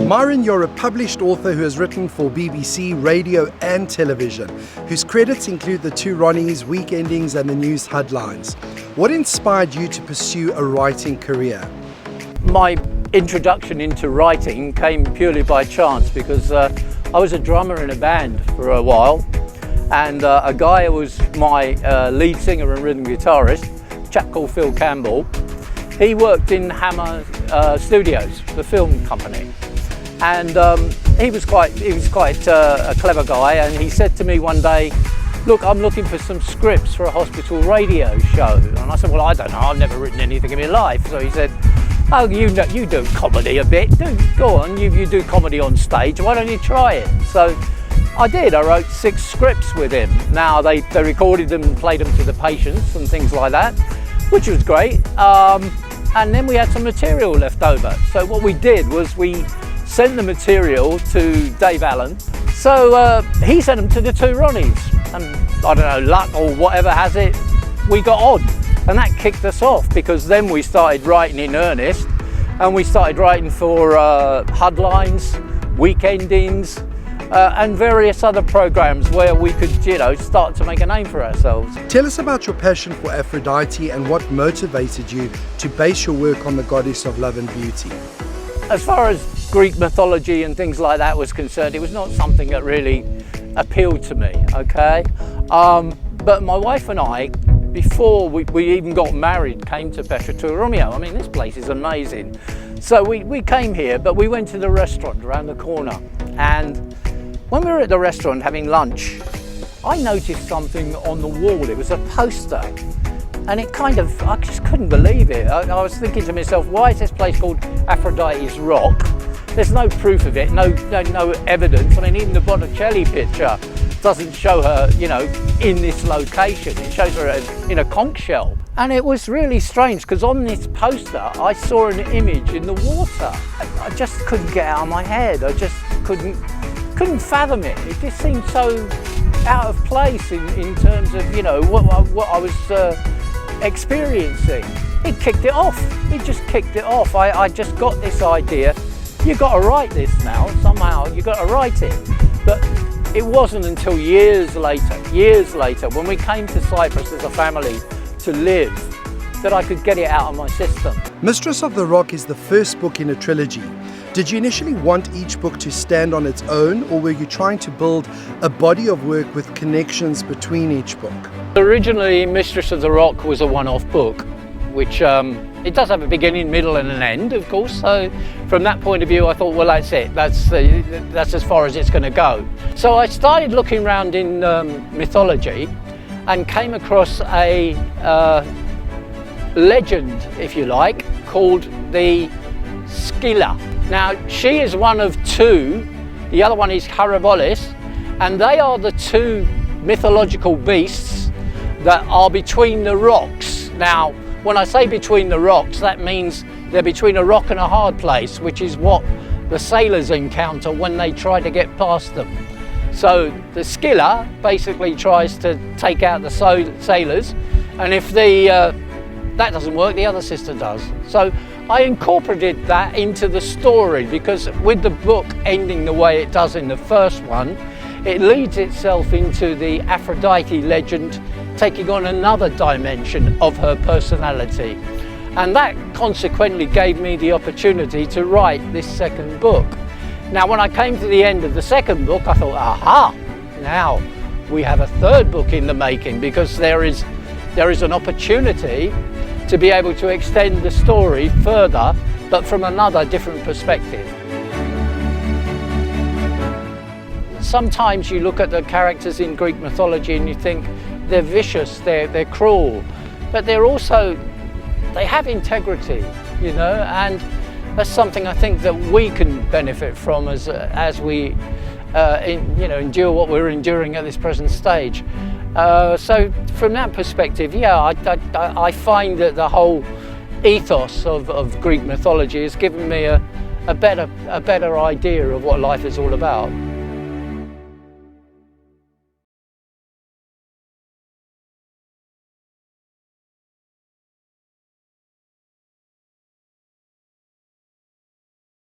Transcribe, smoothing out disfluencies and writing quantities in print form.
Myron, you're a published author who has written for BBC, radio and television, whose credits include The Two Ronnies, Week Endings and the news headlines. What inspired you to pursue a writing career? My introduction into writing came purely by chance because I was a drummer in a band for a while, and a guy who was my lead singer and rhythm guitarist, a chap called Phil Campbell, he worked in Hammer Studios, the film company, and he was quite a clever guy, and he said to me one day, "Look, I'm looking for some scripts for a hospital radio show." And I said, "Well, I don't know, I've never written anything in my life." So he said, "Oh, you do comedy a bit, go on, you do comedy on stage, why don't you try it?" So I did. I wrote 6 scripts with him. Now they recorded them and played them to the patients and things like that, which was great. And then we had some material left over. So what we did was we sent the material to Dave Allen. So he sent them to the Two Ronnies. And I don't know, luck or whatever has it, we got on. And that kicked us off, because then we started writing in earnest, and we started writing for Headlines, Week Endings, and various other programs where we could, start to make a name for ourselves. Tell us about your passion for Aphrodite and what motivated you to base your work on the goddess of love and beauty. As far as Greek mythology and things like that was concerned, it was not something that really appealed to me, okay? But my wife and I, before we even got married, came to Petra to Romiou. I mean, this place is amazing. So we came here, but we went to the restaurant around the corner. And when we were at the restaurant having lunch, I noticed something on the wall. It was a poster. And I just couldn't believe it. I was thinking to myself, why is this place called Aphrodite's Rock? There's no proof of it, no evidence. I mean, even the Botticelli picture doesn't show her, in this location. It shows her in a conch shell. And it was really strange, because on this poster, I saw an image in the water. I just couldn't get it out of my head. I just couldn't fathom it. It just seemed so out of place in terms of, what I was experiencing. It kicked it off. It just kicked it off. I just got this idea. You've got to write this now, somehow, you've got to write it. But it wasn't until years later, when we came to Cyprus as a family to live, that I could get it out of my system. Mistress of the Rock is the first book in a trilogy. Did you initially want each book to stand on its own, or were you trying to build a body of work with connections between each book? Originally, Mistress of the Rock was a one-off book, which it does have a beginning, middle and an end, of course. So from that point of view, I thought, well, that's it. That's as far as it's going to go. So I started looking around in mythology and came across a legend, if you like, called the Scylla. Now, she is one of 2. The other one is Charybdis, and they are the 2 mythological beasts that are between the rocks. Now, when I say between the rocks, that means they're between a rock and a hard place, which is what the sailors encounter when they try to get past them. So the Scylla basically tries to take out the sailors, and if that doesn't work, the other sister does. So I incorporated that into the story, because with the book ending the way it does in the first one, it leads itself into the Aphrodite legend, taking on another dimension of her personality. And that consequently gave me the opportunity to write this second book. Now, when I came to the end of the second book, I thought, aha, now we have a third book in the making, because there is an opportunity to be able to extend the story further, but from another different perspective. Sometimes you look at the characters in Greek mythology and you think they're vicious, they're cruel, but they have integrity, and that's something I think that we can benefit from as we endure what we're enduring at this present stage. So from that perspective, I find that the whole ethos of Greek mythology has given me a better idea of what life is all about.